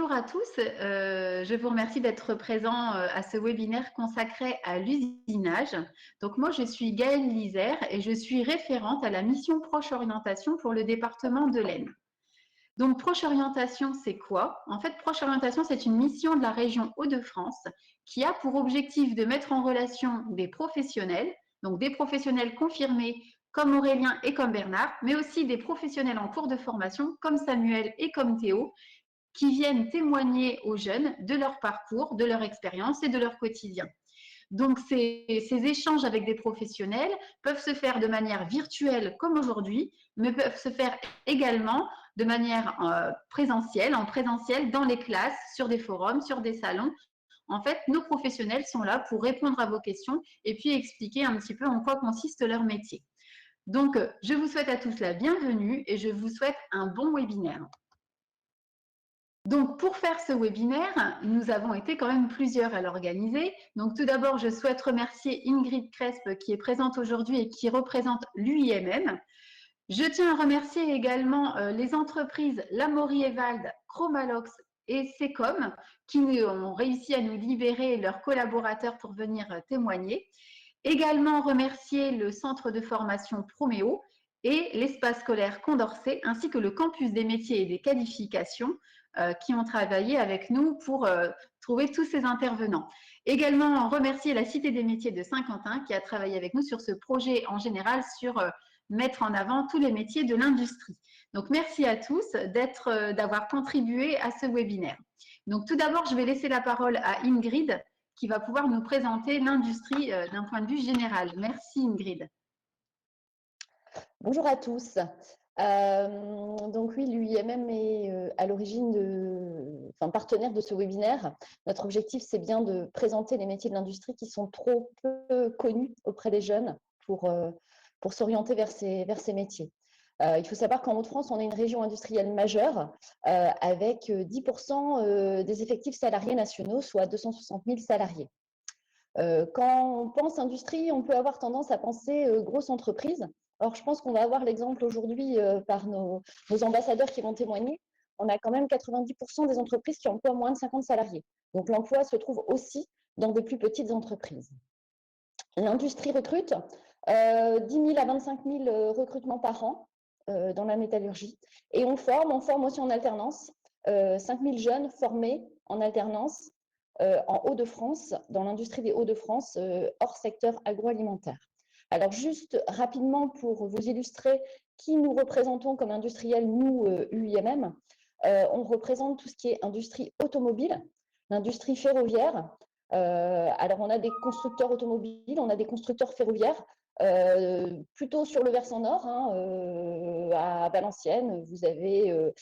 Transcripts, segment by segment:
Bonjour à tous, je vous remercie d'être présents à ce webinaire consacré à l'usinage. Donc moi, je suis Gaëlle Lisère et je suis référente à la mission Proche Orientation pour le département de l'Aisne. Donc Proche Orientation, c'est quoi? En fait, Proche Orientation, c'est une mission de la région Hauts-de-France qui a pour objectif de mettre en relation des professionnels, donc des professionnels confirmés comme Aurélien et comme Bernard, mais aussi des professionnels en cours de formation comme Samuel et comme Théo, qui viennent témoigner aux jeunes de leur parcours, de leur expérience et de leur quotidien. Donc, ces échanges avec des professionnels peuvent se faire de manière virtuelle comme aujourd'hui, mais peuvent se faire également de manière présentielle, en présentiel, dans les classes, sur des forums, sur des salons. En fait, nos professionnels sont là pour répondre à vos questions et puis expliquer un petit peu en quoi consiste leur métier. Donc, je vous souhaite à tous la bienvenue et je vous souhaite un bon webinaire. Donc, pour faire ce webinaire, nous avons été quand même plusieurs à l'organiser. Donc, tout d'abord, je souhaite remercier Ingrid Crespe qui est présente aujourd'hui et qui représente l'UIMM. Je tiens à remercier également les entreprises Lamorie Evald, Chromalox et Secom qui ont réussi à nous libérer leurs collaborateurs pour venir témoigner. Également remercier le centre de formation Proméo et l'espace scolaire Condorcet, ainsi que le campus des métiers et des qualifications qui ont travaillé avec nous pour trouver tous ces intervenants. Également remercier la Cité des métiers de Saint-Quentin qui a travaillé avec nous sur ce projet en général sur mettre en avant tous les métiers de l'industrie. Donc merci à tous d'avoir contribué à ce webinaire. Donc tout d'abord, je vais laisser la parole à Ingrid qui va pouvoir nous présenter l'industrie d'un point de vue général. Merci Ingrid. Bonjour à tous. Donc oui, l'UIMM est à l'origine partenaire de ce webinaire. Notre objectif, c'est bien de présenter les métiers de l'industrie qui sont trop peu connus auprès des jeunes pour s'orienter vers ces métiers. Il faut savoir qu'en Hauts-de-France, on est une région industrielle majeure avec 10% des effectifs salariés nationaux, soit 260 000 salariés. Quand on pense industrie, on peut avoir tendance à penser grosse entreprise. Or, je pense qu'on va avoir l'exemple aujourd'hui par nos ambassadeurs qui vont témoigner. On a quand même 90% des entreprises qui emploient moins de 50 salariés. Donc, l'emploi se trouve aussi dans des plus petites entreprises. L'industrie recrute 10 000 à 25 000 recrutements par an dans la métallurgie. Et on forme aussi en alternance 5 000 jeunes formés en alternance en Hauts-de-France, dans l'industrie des Hauts-de-France, hors secteur agroalimentaire. Alors, juste rapidement pour vous illustrer qui nous représentons comme industriels, nous, UIMM, on représente tout ce qui est industrie automobile, l'industrie ferroviaire. Alors, on a des constructeurs automobiles, on a des constructeurs ferroviaires, plutôt sur le versant nord, à Valenciennes, vous avez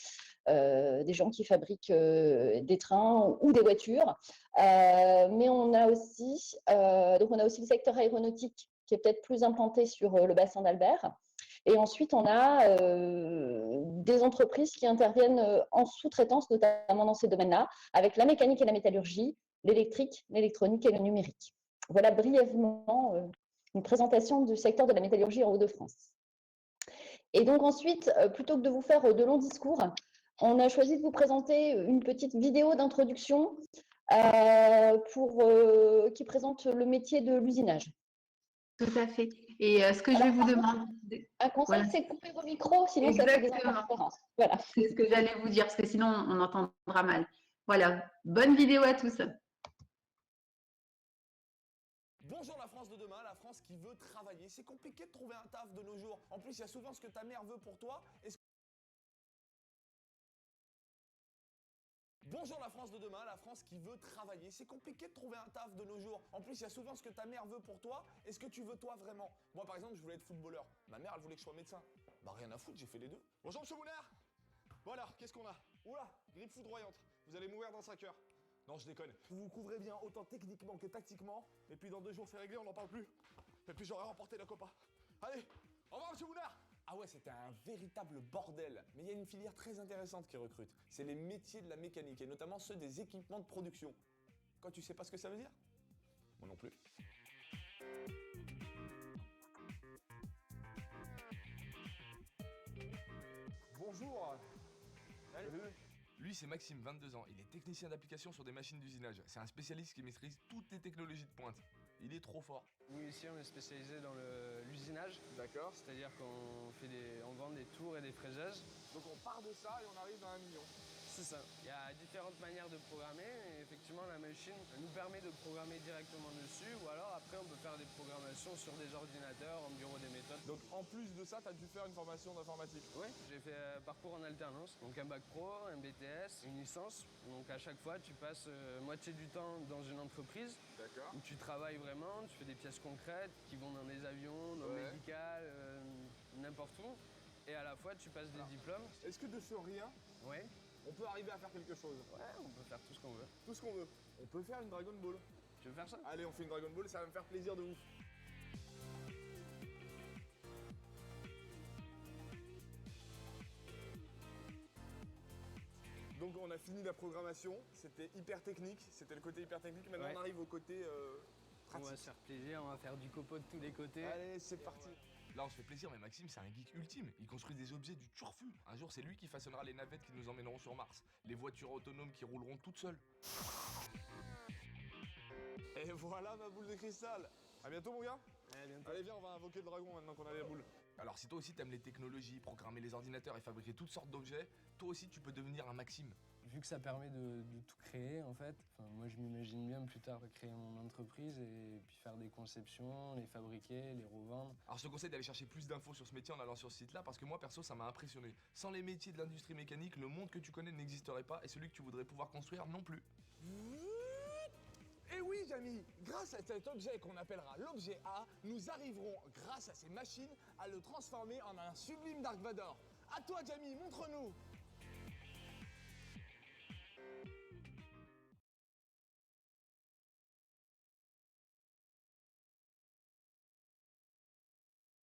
des gens qui fabriquent des trains ou des voitures. Mais on a aussi le secteur aéronautique qui est peut-être plus implanté sur le bassin d'Albert. Et ensuite, on a des entreprises qui interviennent en sous-traitance, notamment dans ces domaines-là, avec la mécanique et la métallurgie, l'électrique, l'électronique et le numérique. Voilà brièvement une présentation du secteur de la métallurgie en Hauts-de-France. Et donc ensuite, plutôt que de vous faire de longs discours, on a choisi de vous présenter une petite vidéo d'introduction qui présente le métier de l'usinage. Tout à fait. Et ce que je vais vous demander… Un conseil, voilà. c'est de couper vos micros, sinon Exactement. ça fait des interférences. Voilà. C'est ce que j'allais vous dire, parce que sinon on entendra mal. Voilà, bonne vidéo à tous. Bonjour la France de demain, la France qui veut travailler. C'est compliqué de trouver un taf de nos jours. En plus, il y a souvent ce que ta mère veut pour toi. Bonjour la France de demain, la France qui veut travailler. C'est compliqué de trouver un taf de nos jours. En plus, il y a souvent ce que ta mère veut pour toi. Est-ce que tu veux toi vraiment? Moi par exemple, je voulais être footballeur. Ma mère, elle voulait que je sois médecin. Bah rien à foutre, j'ai fait les deux. Bonjour monsieur Moulin. Bon alors, qu'est-ce qu'on a? Oula, grippe foudroyante. Vous allez mourir dans 5 heures. Non, je déconne. Vous vous couvrez bien autant techniquement que tactiquement. Et puis dans 2 jours, c'est réglé, on n'en parle plus. Et puis j'aurai remporté la Copa. Allez, au revoir monsieur Moulin. Ah ouais, c'était un véritable bordel. Mais il y a une filière très intéressante qui recrute. C'est les métiers de la mécanique, et notamment ceux des équipements de production. Quoi, tu sais pas ce que ça veut dire? Moi non plus. Bonjour. Salut. Lui, c'est Maxime, 22 ans. Il est technicien d'application sur des machines d'usinage. C'est un spécialiste qui maîtrise toutes les technologies de pointe. Il est trop fort. Nous ici on est spécialisé dans l'usinage, D'accord. c'est-à-dire on vend des tours et des fraiseuses. Donc on part de ça et on arrive à 1 million. C'est ça. Il y a différentes manières de programmer et effectivement la machine nous permet de programmer directement dessus ou alors après on peut faire des programmations sur des ordinateurs en bureau des méthodes. Donc en plus de ça, tu as dû faire une formation d'informatique. Oui, j'ai fait un parcours en alternance, donc un bac pro, un BTS, une licence. Donc à chaque fois tu passes moitié du temps dans une entreprise D'accord. où tu travailles vraiment, tu fais des pièces concrètes qui vont dans des avions, dans le médical, n'importe où. Et à la fois tu passes des diplômes. Est-ce que de ce rien, Oui. on peut arriver à faire quelque chose? Ouais, on peut faire tout ce qu'on veut. Tout ce qu'on veut. On peut faire une Dragon Ball. Tu veux faire ça? Allez, on fait une Dragon Ball, ça va me faire plaisir de ouf. Donc on a fini la programmation, c'était hyper technique, c'était le côté hyper technique. Maintenant Ouais. on arrive au côté On va pratique. se faire plaisir, on va faire du copeau de tous les côtés. Allez, c'est parti. Là on se fait plaisir, mais Maxime c'est un geek ultime. Il construit des objets du turfu. Un jour c'est lui qui façonnera les navettes qui nous emmèneront sur Mars. Les voitures autonomes qui rouleront toutes seules. Et voilà ma boule de cristal. À bientôt mon gars. Ouais, bientôt. Allez viens, on va invoquer le dragon maintenant qu'on a les boules. Alors si toi aussi t'aimes les technologies, programmer les ordinateurs et fabriquer toutes sortes d'objets, toi aussi tu peux devenir un Maxime. Vu que ça permet de tout créer en fait, moi je m'imagine bien plus tard créer mon entreprise et puis faire des conceptions, les fabriquer, les revendre. Alors je te conseille d'aller chercher plus d'infos sur ce métier en allant sur ce site là parce que moi perso ça m'a impressionné. Sans les métiers de l'industrie mécanique, le monde que tu connais n'existerait pas et celui que tu voudrais pouvoir construire non plus. Et oui, Jamy, grâce à cet objet qu'on appellera l'objet A, nous arriverons, grâce à ces machines, à le transformer en un sublime Dark Vador. À toi, Jamy, montre-nous.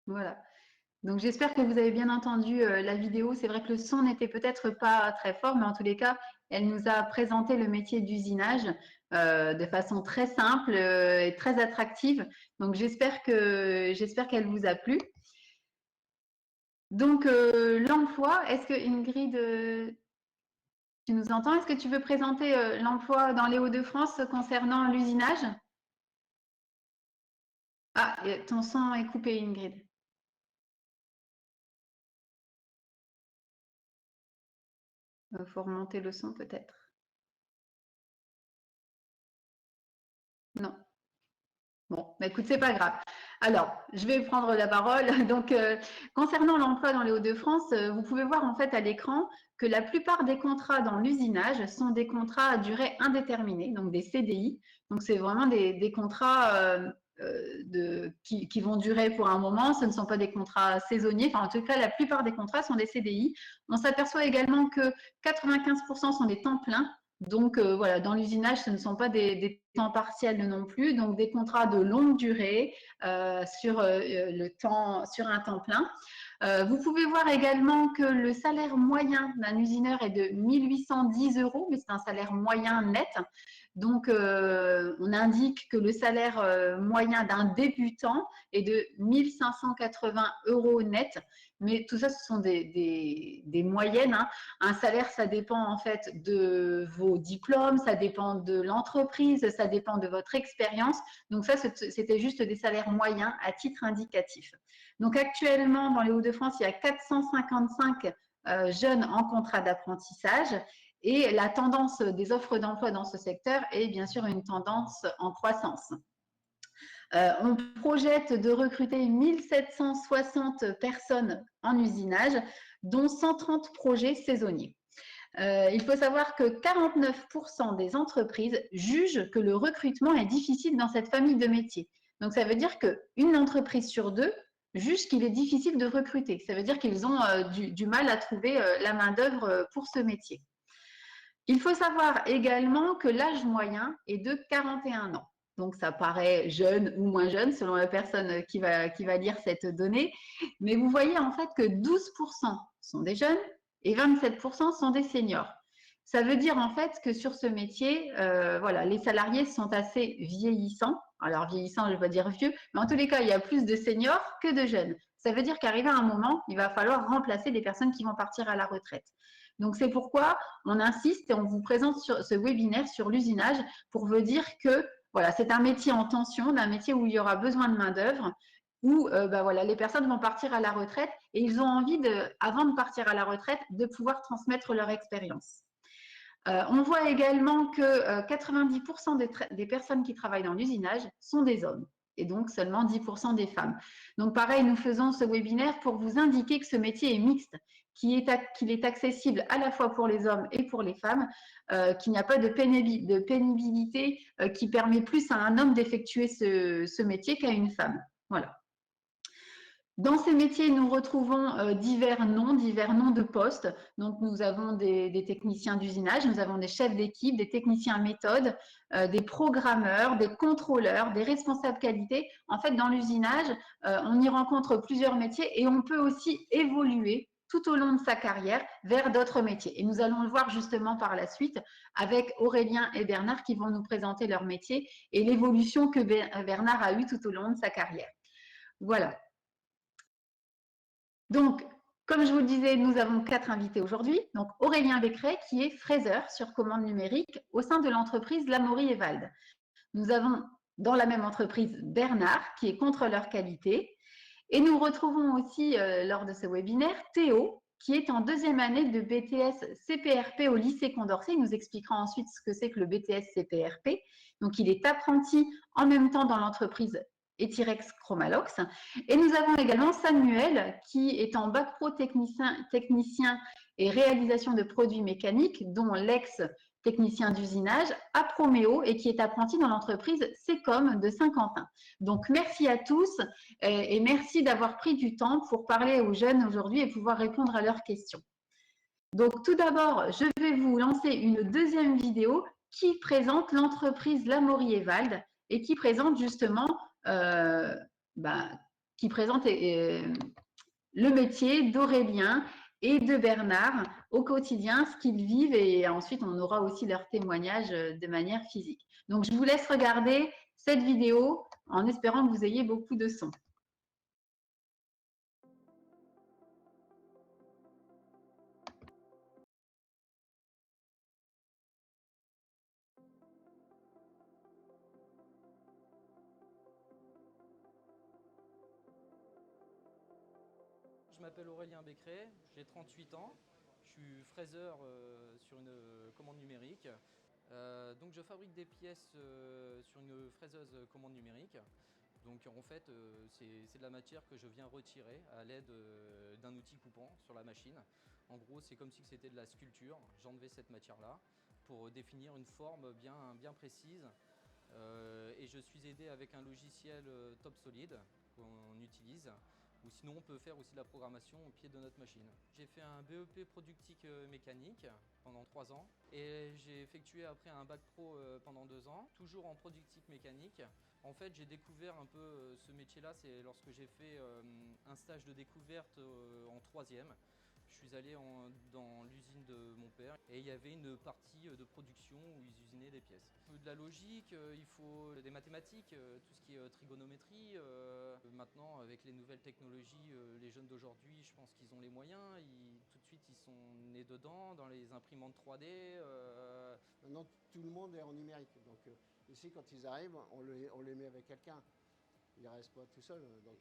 Voilà. Donc j'espère que vous avez bien entendu la vidéo. C'est vrai que le son n'était peut-être pas très fort, mais en tous les cas, elle nous a présenté le métier d'usinage de façon très simple et très attractive. Donc j'espère qu'elle vous a plu. Donc l'emploi, est-ce que Ingrid, tu nous entends? Est-ce que tu veux présenter l'emploi dans les Hauts-de-France concernant l'usinage? Ah, ton son est coupé, Ingrid. Il faut remonter le son peut-être. Non. Bon, bah écoute, c'est pas grave. Alors, je vais prendre la parole. Donc, concernant l'emploi dans les Hauts-de-France, vous pouvez voir en fait à l'écran que la plupart des contrats dans l'usinage sont des contrats à durée indéterminée, donc des CDI. Donc, c'est vraiment des contrats qui vont durer pour un moment. Ce ne sont pas des contrats saisonniers. Enfin, en tout cas, la plupart des contrats sont des CDI. On s'aperçoit également que 95% sont des temps pleins. Donc, voilà, dans l'usinage, ce ne sont pas des temps partiels non plus, donc des contrats de longue durée sur un temps plein. Vous pouvez voir également que le salaire moyen d'un usineur est de 1 810 €, mais c'est un salaire moyen net. Donc, on indique que le salaire moyen d'un débutant est de 1 580 € net. Mais tout ça, ce sont des moyennes. Hein. Un salaire, ça dépend en fait de vos diplômes, ça dépend de l'entreprise, ça dépend de votre expérience. Donc ça, c'était juste des salaires moyens à titre indicatif. Donc actuellement, dans les Hauts-de-France, il y a 455 jeunes en contrat d'apprentissage et la tendance des offres d'emploi dans ce secteur est bien sûr une tendance en croissance. On projette de recruter 1760 personnes en usinage, dont 130 projets saisonniers. Il faut savoir que 49% des entreprises jugent que le recrutement est difficile dans cette famille de métiers. Donc, ça veut dire qu'une entreprise sur deux juge qu'il est difficile de recruter. Ça veut dire qu'ils ont du mal à trouver la main-d'œuvre pour ce métier. Il faut savoir également que l'âge moyen est de 41 ans. Donc, ça paraît jeune ou moins jeune selon la personne qui va lire cette donnée. Mais vous voyez en fait que 12% sont des jeunes et 27% sont des seniors. Ça veut dire en fait que sur ce métier, voilà, les salariés sont assez vieillissants. Alors, vieillissants, je ne vais pas dire vieux, mais en tous les cas, il y a plus de seniors que de jeunes. Ça veut dire qu'arrivé à un moment, il va falloir remplacer les personnes qui vont partir à la retraite. Donc, c'est pourquoi on insiste et on vous présente sur ce webinaire sur l'usinage pour vous dire que voilà, c'est un métier en tension, un métier où il y aura besoin de main-d'œuvre, où voilà, les personnes vont partir à la retraite et ils ont envie, avant de partir à la retraite, de pouvoir transmettre leur expérience. On voit également que 90% des personnes qui travaillent dans l'usinage sont des hommes et donc seulement 10% des femmes. Donc pareil, nous faisons ce webinaire pour vous indiquer que ce métier est mixte, qu'il est accessible à la fois pour les hommes et pour les femmes, qu'il n'y a pas de pénibilité qui permet plus à un homme d'effectuer ce métier qu'à une femme. Voilà. Dans ces métiers, nous retrouvons divers noms de postes. Donc, nous avons des techniciens d'usinage, nous avons des chefs d'équipe, des techniciens méthode, des programmeurs, des contrôleurs, des responsables qualité. En fait, dans l'usinage, on y rencontre plusieurs métiers et on peut aussi évoluer tout au long de sa carrière vers d'autres métiers. Et nous allons le voir justement par la suite avec Aurélien et Bernard qui vont nous présenter leur métier et l'évolution que Bernard a eue tout au long de sa carrière. Voilà. Donc, comme je vous le disais, nous avons 4 invités aujourd'hui. Donc, Aurélien Becqueret, qui est fraiseur sur commande numérique au sein de l'entreprise Lamorie et Vald. Nous avons dans la même entreprise Bernard, qui est contrôleur qualité. Et nous retrouvons aussi, lors de ce webinaire, Théo, qui est en 2e année de BTS CPRP au lycée Condorcet. Il nous expliquera ensuite ce que c'est que le BTS CPRP. Donc, il est apprenti en même temps dans l'entreprise Etirex Chromalox. Et nous avons également Samuel, qui est en bac pro technicien et réalisation de produits mécaniques, dont l'ex-technicien d'usinage à Proméo et qui est apprenti dans l'entreprise Secom de Saint-Quentin. Donc, merci à tous et merci d'avoir pris du temps pour parler aux jeunes aujourd'hui et pouvoir répondre à leurs questions. Donc, tout d'abord, je vais vous lancer une 2e vidéo qui présente l'entreprise Lamorie et Vald et qui présente justement qui présente le métier d'Aurélien et de Bernard au quotidien, ce qu'ils vivent, et ensuite on aura aussi leurs témoignages de manière physique. Donc je vous laisse regarder cette vidéo en espérant que vous ayez beaucoup de son. Je m'appelle Aurélien Becqueret, j'ai 38 ans, je suis fraiseur sur une commande numérique. Donc je fabrique des pièces sur une fraiseuse commande numérique. Donc en fait c'est de la matière que je viens retirer à l'aide d'un outil coupant sur la machine. En gros c'est comme si c'était de la sculpture, j'enlevais cette matière-là pour définir une forme bien précise. Et je suis aidé avec un logiciel Top Solid qu'on utilise. Ou sinon on peut faire aussi de la programmation au pied de notre machine. J'ai fait un BEP productique mécanique pendant 3 ans et j'ai effectué après un bac pro pendant 2 ans, toujours en productique mécanique. En fait j'ai découvert un peu ce métier-là, c'est lorsque j'ai fait un stage de découverte en 3e. Je suis allé dans l'usine de mon père et il y avait une partie de production où ils usinaient des pièces. Il faut de la logique, il faut des mathématiques, tout ce qui est trigonométrie. Maintenant, avec les nouvelles technologies, les jeunes d'aujourd'hui, je pense qu'ils ont les moyens. Tout de suite, ils sont nés dedans, dans les imprimantes 3D. Maintenant, tout le monde est en numérique. Donc ici, quand ils arrivent, on les met avec quelqu'un. Ils ne restent pas tout seuls. Donc,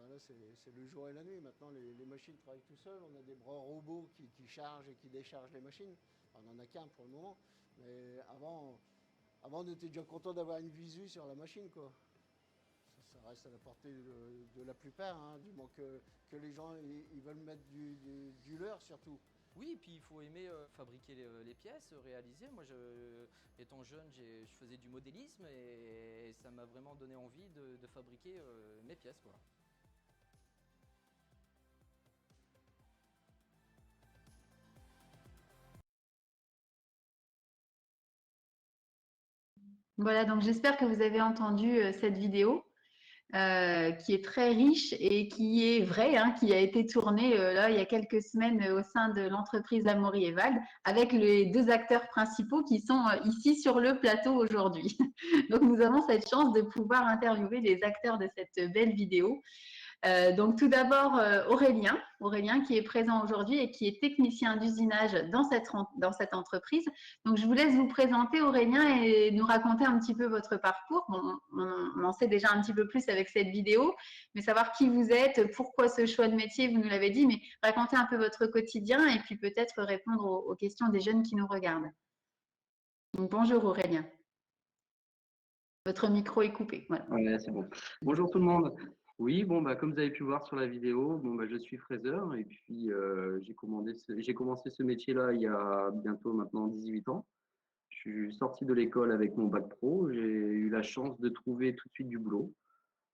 là, c'est le jour et la nuit. Maintenant, les machines travaillent tout seuls. On a des bras robots qui chargent et qui déchargent les machines. On n'en a qu'un pour le moment. Mais avant on était déjà content d'avoir une visu sur la machine, quoi. Ça reste à la portée de la plupart, hein, du moment que les gens ils veulent mettre du leur surtout. Oui, et puis il faut aimer fabriquer les pièces, réaliser. Moi, étant jeune, je faisais du modélisme et ça m'a vraiment donné envie de fabriquer mes pièces, quoi. Voilà, donc j'espère que vous avez entendu cette vidéo qui est très riche et qui est vraie, hein, qui a été tournée là il y a quelques semaines au sein de l'entreprise Lamorie et Vald avec les 2 acteurs principaux qui sont ici sur le plateau aujourd'hui. Donc nous avons cette chance de pouvoir interviewer les acteurs de cette belle vidéo. Donc tout d'abord, Aurélien qui est présent aujourd'hui et qui est technicien d'usinage dans cette entreprise. Donc je vous laisse vous présenter, Aurélien, et nous raconter un petit peu votre parcours. Bon, on en sait déjà un petit peu plus avec cette vidéo, mais savoir qui vous êtes, pourquoi ce choix de métier, vous nous l'avez dit, mais raconter un peu votre quotidien et puis peut-être répondre aux questions des jeunes qui nous regardent. Donc, bonjour Aurélien. Votre micro est coupé. Voilà. Ouais, c'est bon. Bonjour tout le monde. Oui, bon, bah, comme vous avez pu voir sur la vidéo, bon, bah, je suis fraiseur et puis j'ai commencé ce métier-là il y a bientôt maintenant 18 ans. Je suis sorti de l'école avec mon bac pro. J'ai eu la chance de trouver tout de suite du boulot.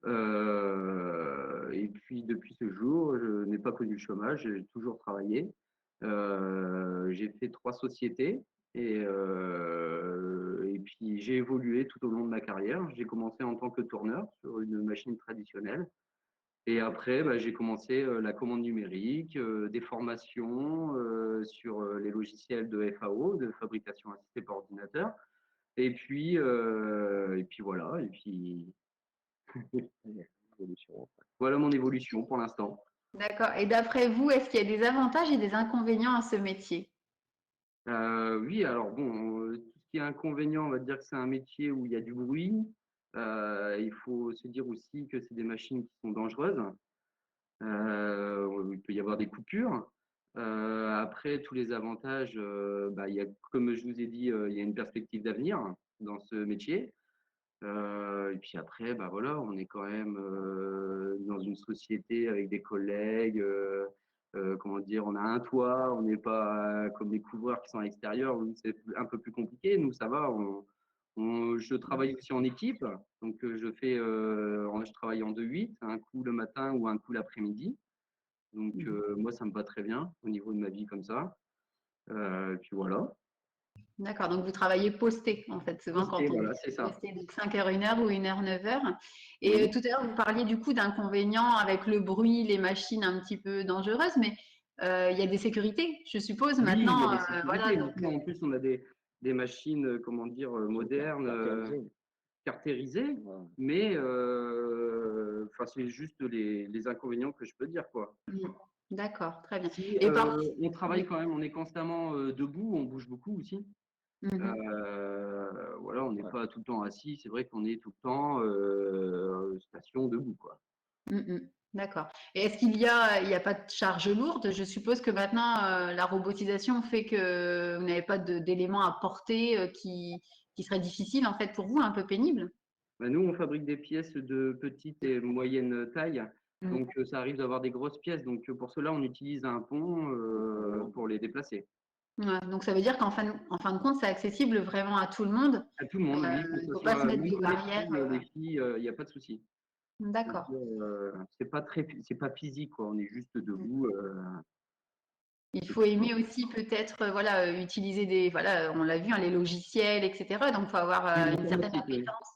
Et puis depuis ce jour, je n'ai pas connu le chômage, j'ai toujours travaillé. J'ai fait 3 sociétés et puis j'ai évolué tout au long de ma carrière. J'ai commencé en tant que tourneur sur une machine traditionnelle. Et après, bah, j'ai commencé la commande numérique, des formations sur les logiciels de FAO, de fabrication assistée par ordinateur. Et puis voilà. Et puis voilà mon évolution pour l'instant. D'accord. Et d'après vous, est-ce qu'il y a des avantages et des inconvénients à ce métier? Oui, alors bon, tout ce qui est inconvénient, on va dire que c'est un métier où il y a du bruit. Il faut se dire aussi que c'est des machines qui sont dangereuses. Il peut y avoir des coupures. Après, tous les avantages, bah, il y a, comme je vous ai dit, il y a une perspective d'avenir dans ce métier. Et puis après, bah voilà, on est quand même dans une société avec des collègues. Comment dire, on a un toit, on n'est pas comme des couvreurs qui sont à l'extérieur où c'est un peu plus compliqué. Nous, ça va. Je travaille aussi en équipe, donc je travaille en 2-8, un coup le matin ou un coup l'après-midi. Donc moi, ça me va très bien au niveau de ma vie comme ça. Et puis voilà. D'accord, donc vous travaillez posté, en fait, souvent Posté, quand on voilà, dit c'est ça. posté, donc 5h, 1h ou 1h, 9h. Et Oui. tout à l'heure, vous parliez du coup d'inconvénients avec le bruit, les machines un petit peu dangereuses, mais il y a des sécurités, je suppose, Oui, il y a maintenant. des Voilà, sécurités. donc, Maintenant, en plus, on a des machines, comment dire, modernes, caractérisées, mais enfin, c'est juste les inconvénients que je peux dire, quoi. d'accord, très bien. Si Et par... on travaille Oui. quand même, on est constamment debout, on bouge beaucoup aussi. Mhm. Voilà, on n'est pas tout le temps assis. C'est vrai qu'on est tout le temps station debout, quoi. Mhm. D'accord. Et est-ce qu'il y a pas de charge lourde? Je suppose que maintenant, la robotisation fait que vous n'avez pas d'éléments à porter qui seraient difficiles, en fait, pour vous, un peu pénibles? Bah, nous, on fabrique des pièces de petite et moyenne taille. Donc, ça arrive d'avoir des grosses pièces. Donc, pour cela, on utilise un pont pour les déplacer. Ouais, donc ça veut dire en fin de compte, c'est accessible vraiment à tout le monde. À tout le monde, oui, que Il ne ce faut pas se soit mettre même de pour barrières. les filles, il n'y a pas de souci. D'accord. C'est pas physique, quoi. On est juste debout. Il Et faut puis, aimer aussi peut-être, voilà, utiliser voilà, on l'a vu, hein, les logiciels, etc. Donc, il faut avoir une certaine l'informatique, oui. appétence.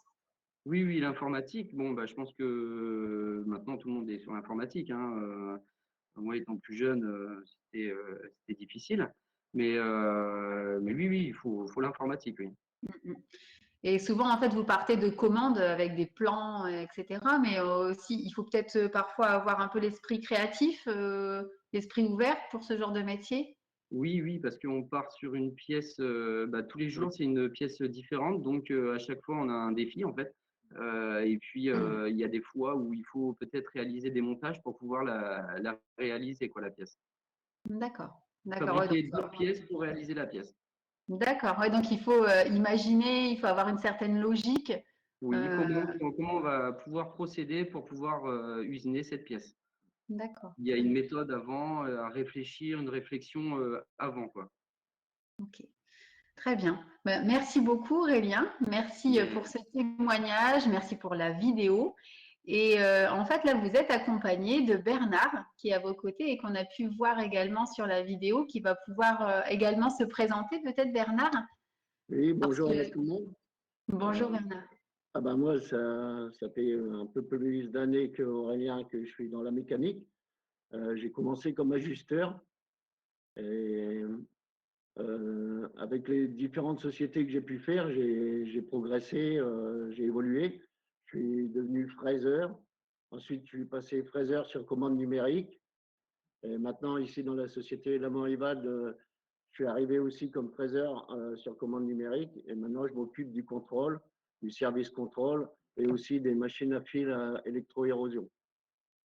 Oui, l'informatique. Bon, bah, je pense que maintenant tout le monde est sur l'informatique, hein. Moi, étant plus jeune, c'était difficile. Mais oui, il faut l'informatique, oui. Mm, mm. Et souvent, en fait, vous partez de commandes avec des plans, etc. Mais aussi, il faut peut-être parfois avoir un peu l'esprit créatif, l'esprit ouvert pour ce genre de métier. Oui, parce qu'on part sur une pièce, bah, tous les jours, c'est une pièce différente. Donc, à chaque fois, on a un défi, en fait. Et puis, il y a des fois où il faut peut-être réaliser des montages pour pouvoir la réaliser, quoi, la pièce. D'accord. D'accord. Ouais, donc, Fabriquer d'autres pièces pour réaliser la pièce. d'accord. Ouais, donc il faut imaginer, il faut avoir une certaine logique. Oui, Euh, comment on va pouvoir procéder pour pouvoir usiner cette pièce. d'accord. Il y a une méthode avant, à réfléchir, une réflexion avant, quoi. Ok. Très bien. Ben, merci beaucoup, Aurélien. Merci pour ce témoignage. Merci pour la vidéo. Et en fait, là, vous êtes accompagné de Bernard qui est à vos côtés et qu'on a pu voir également sur la vidéo, qui va pouvoir également se présenter, peut-être, Bernard. Oui, Parce bonjour à que... tout le monde. Bonjour, Bernard. Moi, ça fait un peu plus d'années qu'Aurélien que je suis dans la mécanique. J'ai commencé comme ajusteur et avec les différentes sociétés que j'ai pu faire, j'ai progressé, j'ai évolué. Je suis devenu fraiseur Ensuite, je suis passé fraiseur sur commande numérique. Et maintenant, ici, dans la société Lamont-Rivade, je suis arrivé aussi comme fraiseur sur commande numérique. Et maintenant, je m'occupe du contrôle, du service contrôle et aussi des machines à fil à électro-érosion.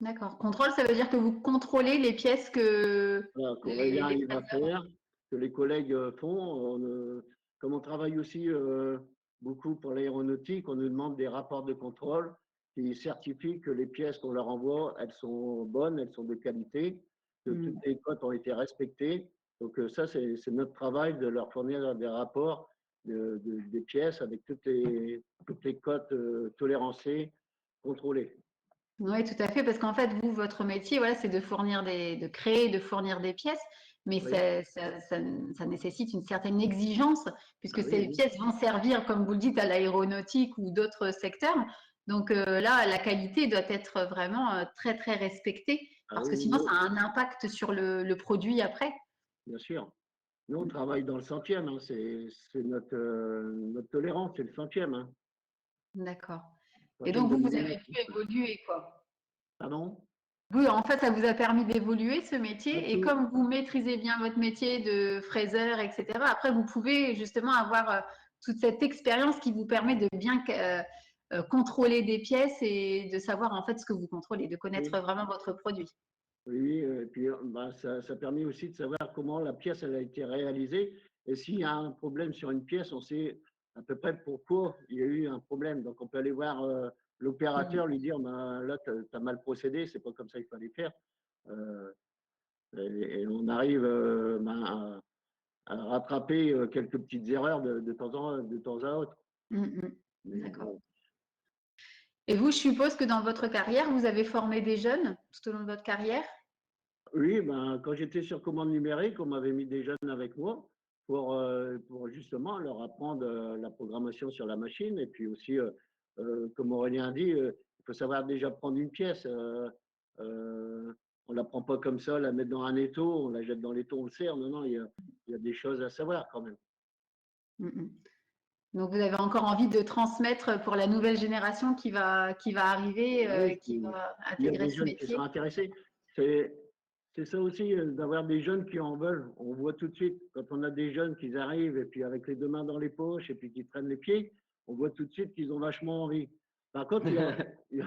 D'accord. Contrôle, ça veut dire que vous contrôlez les pièces que Voilà, les qu'Aurélien il va fraiseurs- faire, que les collègues font. Comme on travaille aussi beaucoup pour l'aéronautique, on nous demande des rapports de contrôle qui certifient que les pièces qu'on leur envoie, elles sont bonnes, elles sont de qualité, que toutes les cotes ont été respectées. Donc ça, c'est notre travail de leur fournir des rapports des pièces avec toutes les cotes tolérancées, contrôlées. Oui, tout à fait, parce qu'en fait, vous, votre métier, voilà, c'est de fournir de créer, de fournir des pièces, mais Oui. ça nécessite une certaine exigence, puisque Ah oui, ces oui. pièces vont servir, comme vous le dites, à l'aéronautique ou d'autres secteurs. Donc là, la qualité doit être vraiment très, très respectée, Ah parce oui, que oui, sinon, ça a un impact sur le produit après. bien sûr. Nous, on travaille dans le centième, hein. C'est notre tolérance, c'est le centième. Hein. D'accord. Et Centième donc, de vous avez millimètre. pu évoluer, quoi. Pardon? Oui, en fait, ça vous a permis d'évoluer ce Pas métier et tout. comme vous maîtrisez bien votre métier de fraiseur, etc., après, vous pouvez justement avoir toute cette expérience qui vous permet de bien contrôler des pièces et de savoir en fait ce que vous contrôlez, de connaître Oui, vraiment votre produit. oui, et puis bah, ça permet aussi de savoir comment la pièce elle a été réalisée. Et s'il y a un problème sur une pièce, on sait à peu près pourquoi il y a eu un problème. Donc, on peut aller voir l'opérateur, lui dire bah, là, tu as mal procédé, c'est pas comme ça qu'il fallait faire. Euh, et on arrive bah, à rattraper quelques petites erreurs de temps à autre. Mais D'accord. bon. Et vous, je suppose que dans votre carrière, vous avez formé des jeunes tout au long de votre carrière? Oui, ben, quand j'étais sur commande numérique, on m'avait mis des jeunes avec moi pour justement leur apprendre la programmation sur la machine. Et puis aussi, comme Aurélien dit, il faut savoir déjà prendre une pièce. On ne la prend pas comme ça, la mettre dans un étau, on la jette dans l'étau, on le sert. Non, non, il y a des choses à savoir quand même. Donc, vous avez encore envie de transmettre pour la nouvelle génération qui va arriver, Oui, qui va il y a intégrer des ce jeunes qui métier. sont intéressés. C'est ça aussi, d'avoir des jeunes qui en veulent. On voit tout de suite, quand on a des jeunes qui arrivent et puis avec les deux mains dans les poches et puis qui traînent les pieds, on voit tout de suite qu'ils ont vachement envie. Par contre, il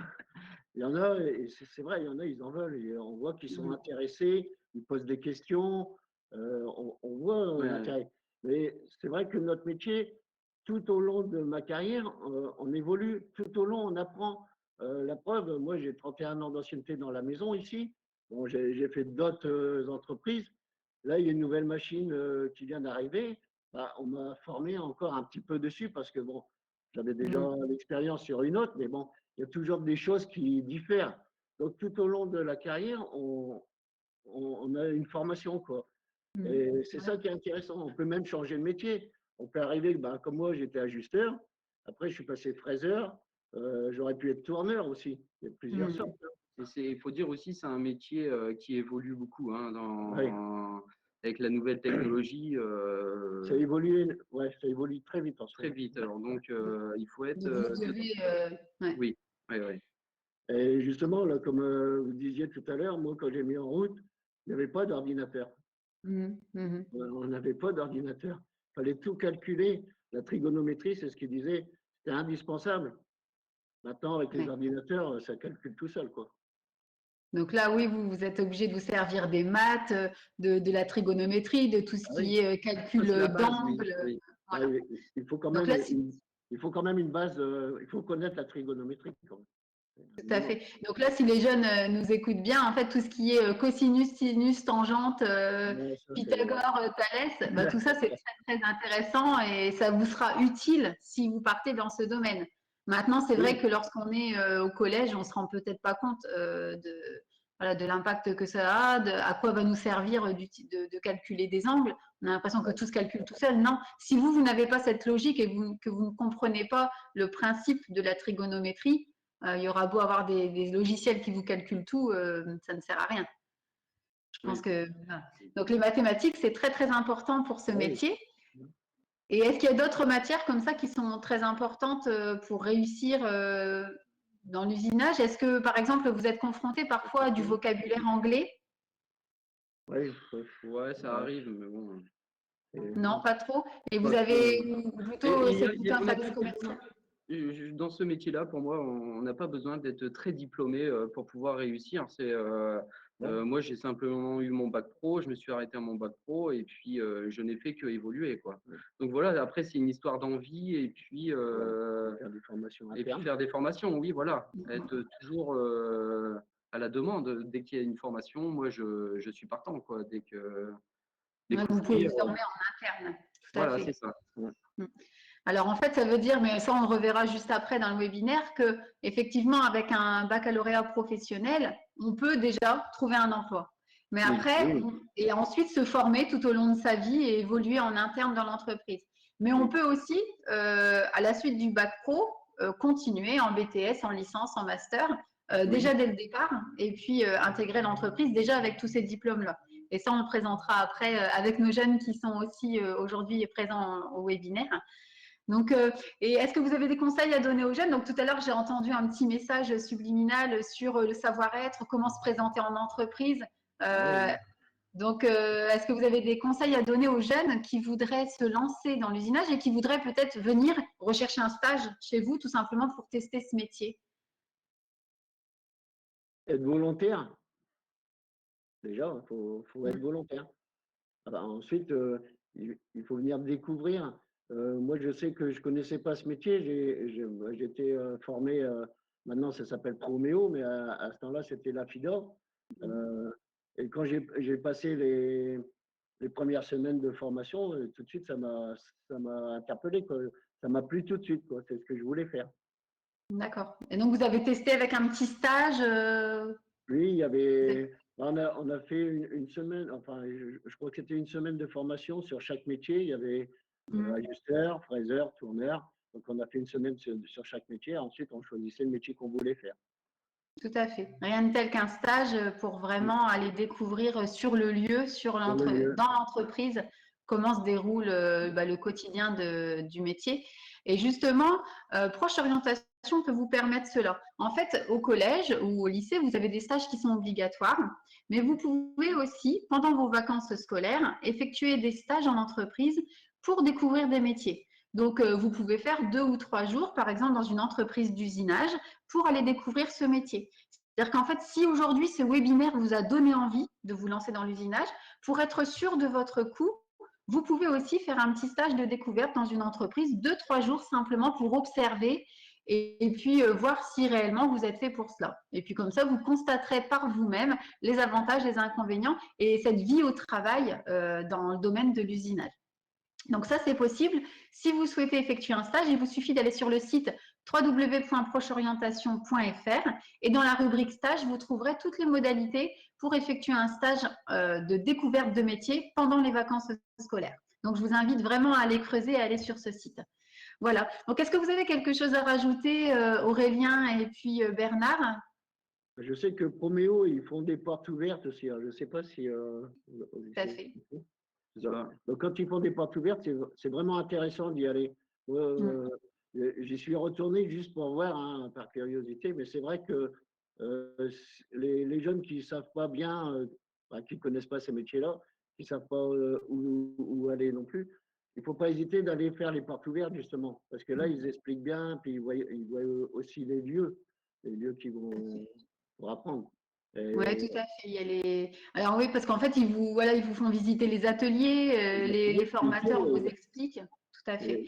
y en a, et c'est vrai, il y en a, ils en veulent. Et on voit qu'ils sont intéressés, ils posent des questions, on voit l'intérêt. Mais c'est vrai que notre métier, tout au long de ma carrière, on évolue, tout au long, on apprend. La preuve, moi, j'ai 31 ans d'ancienneté dans la maison ici. Bon, j'ai fait d'autres entreprises. Là, il y a une nouvelle machine qui vient d'arriver. Bah, on m'a formé encore un petit peu dessus parce que bon, j'avais déjà l'expérience sur une autre, mais bon, il y a toujours des choses qui diffèrent. Donc, tout au long de la carrière, on a une formation, quoi. Et c'est ça qui est intéressant. On peut même changer de métier. On peut arriver, ben, comme moi, j'étais ajusteur. Après, je suis passé fraiseur. J'aurais pu être tourneur aussi. Il y a plusieurs sortes. Il faut dire aussi, c'est un métier qui évolue beaucoup hein, Oui. avec la nouvelle technologie. Ça évolue très vite en ce Très moment. vite. Alors, donc, il faut être. Donc, vous devez, ouais. Oui, oui, oui. Et justement, là, comme vous disiez tout à l'heure, moi, quand j'ai mis en route, il n'y avait pas d'ordinateur. On n'avait pas d'ordinateur. Il fallait tout calculer. La trigonométrie, c'est ce qu'il disait, c'était indispensable. Maintenant, avec les Ouais. ordinateurs, ça calcule tout seul, quoi. Donc là, oui, vous êtes obligé de vous servir des maths, de la trigonométrie, de tout ce Ah qui oui. est calcul C'est la base, oui, d'angle. oui. Ah, Voilà. il faut quand Donc même là, il faut quand même une base, il faut connaître la trigonométrie. Quand même. tout à fait. Donc là, si les jeunes nous écoutent bien, en fait, tout ce qui est cosinus, sinus, tangente, Ouais, ça, Pythagore, Thalès, bah, tout ça, c'est très, très intéressant et ça vous sera utile si vous partez dans ce domaine. Maintenant, c'est vrai que lorsqu'on est au collège, on ne se rend peut-être pas compte de l'impact que ça a, à quoi va nous servir de calculer des angles. On a l'impression que tout se calcule tout seul. Non, si vous n'avez pas cette logique et que vous ne comprenez pas le principe de la trigonométrie, il y aura beau avoir des logiciels qui vous calculent tout, ça ne sert à rien. Je pense que voilà. Donc les mathématiques, c'est très très important pour ce métier. Et est-ce qu'il y a d'autres matières comme ça qui sont très importantes pour réussir dans l'usinage. Est-ce que, par exemple, vous êtes confronté parfois à du vocabulaire anglais? Oui, Ouais, ça arrive, mais bon. Non, pas trop. Et vous Pas avez trop. plutôt, Et c'est plutôt un on n'a service pas commercial? besoin, dans ce métier-là, pour moi, on n'a pas besoin d'être très diplômé pour pouvoir réussir. Moi, j'ai simplement eu mon bac pro, je me suis arrêté à mon bac pro et puis je n'ai fait que évoluer, quoi. Donc voilà, après, c'est une histoire d'envie et puis, faire des formations et puis internes. faire des formations, oui, voilà. Être toujours à la demande. Dès qu'il y a une formation, moi, je suis partant, quoi. Dès que Ouais, vous pouvez découvrir, vous former en interne, tout à voilà, fait. c'est ça. Alors en fait, ça veut dire, mais ça on le reverra juste après dans le webinaire, que effectivement avec un baccalauréat professionnel, on peut déjà trouver un emploi. Mais Oui, après, oui. et ensuite se former tout au long de sa vie et évoluer en interne dans l'entreprise. Mais on peut aussi, à la suite du bac pro, continuer en BTS, en licence, en master, déjà dès le départ, et puis intégrer l'entreprise déjà avec tous ces diplômes-là. Et ça, on le présentera après avec nos jeunes qui sont aussi aujourd'hui présents au webinaire. Donc, et est-ce que vous avez des conseils à donner aux jeunes? Donc, tout à l'heure, j'ai entendu un petit message subliminal sur le savoir-être, comment se présenter en entreprise. Donc, est-ce que vous avez des conseils à donner aux jeunes qui voudraient se lancer dans l'usinage et qui voudraient peut-être venir rechercher un stage chez vous, tout simplement pour tester ce métier? Être volontaire, déjà, faut être volontaire. Ensuite, il faut venir découvrir. Moi, je sais que je connaissais pas ce métier. J'étais formé, maintenant ça s'appelle Proméo, mais à ce temps-là, c'était la FIDOR. Et quand j'ai passé les premières semaines de formation, tout de suite, ça m'a interpellé, quoi. Ça m'a plu tout de suite, quoi. C'est ce que je voulais faire. D'accord. Et donc, vous avez testé avec un petit stage Oui, il y avait. On a fait une semaine, enfin, je crois que c'était une semaine de formation sur chaque métier. Il y avait ajusteur, fraiseur, tourneur. Donc, on a fait une semaine sur chaque métier. Ensuite, on choisissait le métier qu'on voulait faire. Tout à fait. Rien de tel qu'un stage pour vraiment aller découvrir sur le lieu, dans l'entreprise, comment se déroule le quotidien du métier. Et justement, Proche Orientation peut vous permettre cela. En fait, au collège ou au lycée, vous avez des stages qui sont obligatoires, mais vous pouvez aussi, pendant vos vacances scolaires, effectuer des stages en entreprise pour découvrir des métiers. Donc, vous pouvez faire 2 ou 3 jours, par exemple, dans une entreprise d'usinage pour aller découvrir ce métier. C'est-à-dire qu'en fait, si aujourd'hui ce webinaire vous a donné envie de vous lancer dans l'usinage, pour être sûr de votre coup, vous pouvez aussi faire un petit stage de découverte dans une entreprise, 2-3 jours simplement pour observer et puis voir si réellement vous êtes fait pour cela. Et puis comme ça, vous constaterez par vous-même les avantages, les inconvénients et cette vie au travail dans le domaine de l'usinage. Donc ça, c'est possible. Si vous souhaitez effectuer un stage, il vous suffit d'aller sur le site www.procheorientation.fr et dans la rubrique stage, vous trouverez toutes les modalités pour effectuer un stage de découverte de métier pendant les vacances scolaires. Donc, je vous invite vraiment à aller creuser et à aller sur ce site. Voilà. Donc, est-ce que vous avez quelque chose à rajouter, Aurélien et puis Bernard? Je sais que Proméo, ils font des portes ouvertes aussi. Je ne sais pas si… Tout à fait. Donc, quand ils font des portes ouvertes, c'est vraiment intéressant d'y aller. J'y suis retourné juste pour voir, hein, par curiosité, mais c'est vrai que les jeunes qui ne savent pas bien, qui ne connaissent pas ces métiers-là, qui ne savent pas où aller non plus, il ne faut pas hésiter d'aller faire les portes ouvertes, justement, parce que là, ils expliquent bien, puis ils voient aussi les lieux qui vont pour apprendre. Oui, tout à fait. Il y a Alors oui, parce qu'en fait, ils vous font visiter les ateliers, les formateurs vous expliquent. Tout à fait.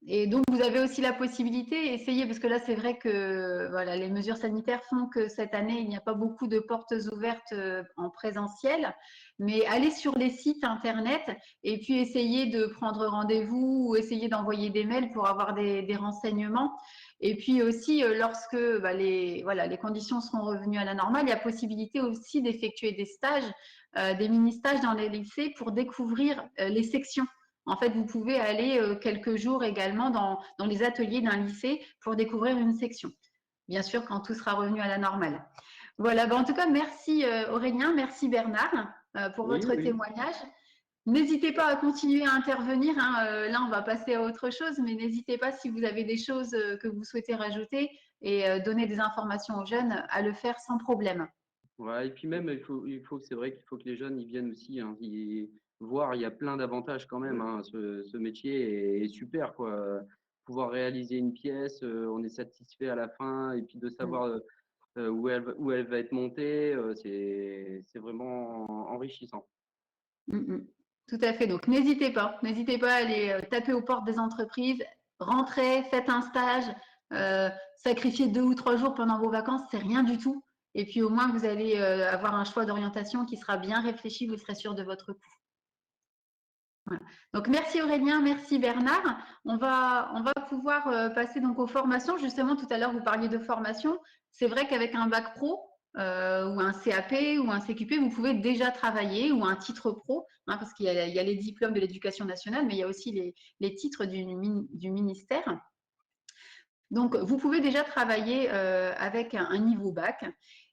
Et donc, vous avez aussi la possibilité, essayez, parce que là, c'est vrai que voilà, les mesures sanitaires font que cette année, il n'y a pas beaucoup de portes ouvertes en présentiel, mais allez sur les sites Internet et puis essayez de prendre rendez-vous ou essayez d'envoyer des mails pour avoir des renseignements. Et puis aussi, lorsque les conditions seront revenues à la normale, il y a possibilité aussi d'effectuer des stages, des mini-stages dans les lycées pour découvrir les sections. En fait, vous pouvez aller quelques jours également dans les ateliers d'un lycée pour découvrir une section. Bien sûr, quand tout sera revenu à la normale. Voilà, en tout cas, merci Aurélien, merci Bernard pour votre témoignage. N'hésitez pas à continuer à intervenir. Hein. Là, on va passer à autre chose, mais n'hésitez pas si vous avez des choses que vous souhaitez rajouter et donner des informations aux jeunes à le faire sans problème. Ouais, et puis même, c'est vrai qu'il faut que les jeunes ils viennent aussi hein, voir. Il y a plein d'avantages quand même. Hein, ce métier est super, quoi. Pouvoir réaliser une pièce, on est satisfait à la fin, et puis de savoir où elle va être montée, c'est vraiment enrichissant. Tout à fait. Donc, n'hésitez pas à aller taper aux portes des entreprises, rentrez, faites un stage, sacrifiez 2 ou 3 jours pendant vos vacances, c'est rien du tout. Et puis, au moins, vous allez avoir un choix d'orientation qui sera bien réfléchi, vous serez sûr de votre coup. Voilà. Donc, merci Aurélien, merci Bernard. On va pouvoir passer donc aux formations. Justement, tout à l'heure, vous parliez de formation. C'est vrai qu'avec un bac pro ou un CAP ou un CQP, vous pouvez déjà travailler ou un titre pro, hein, parce qu'il y a les diplômes de l'éducation nationale, mais il y a aussi les titres du ministère. Donc, vous pouvez déjà travailler avec un niveau bac,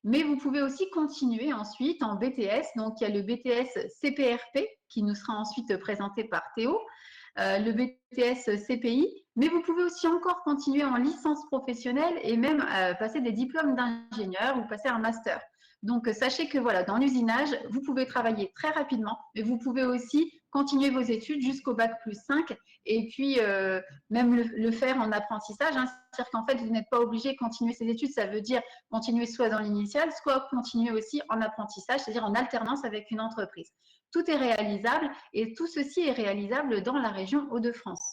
mais vous pouvez aussi continuer ensuite en BTS. Donc, il y a le BTS CPRP qui nous sera ensuite présenté par Théo, le BTS CPI, mais vous pouvez aussi encore continuer en licence professionnelle et même passer des diplômes d'ingénieur ou passer un master. Donc, sachez que voilà, dans l'usinage, vous pouvez travailler très rapidement, mais vous pouvez aussi continuer vos études jusqu'au bac plus 5 et puis même le faire en apprentissage. Hein. C'est-à-dire qu'en fait, vous n'êtes pas obligé de continuer ces études. Ça veut dire continuer soit dans l'initial, soit continuer aussi en apprentissage, c'est-à-dire en alternance avec une entreprise. Tout est réalisable et tout ceci est réalisable dans la région Hauts-de-France.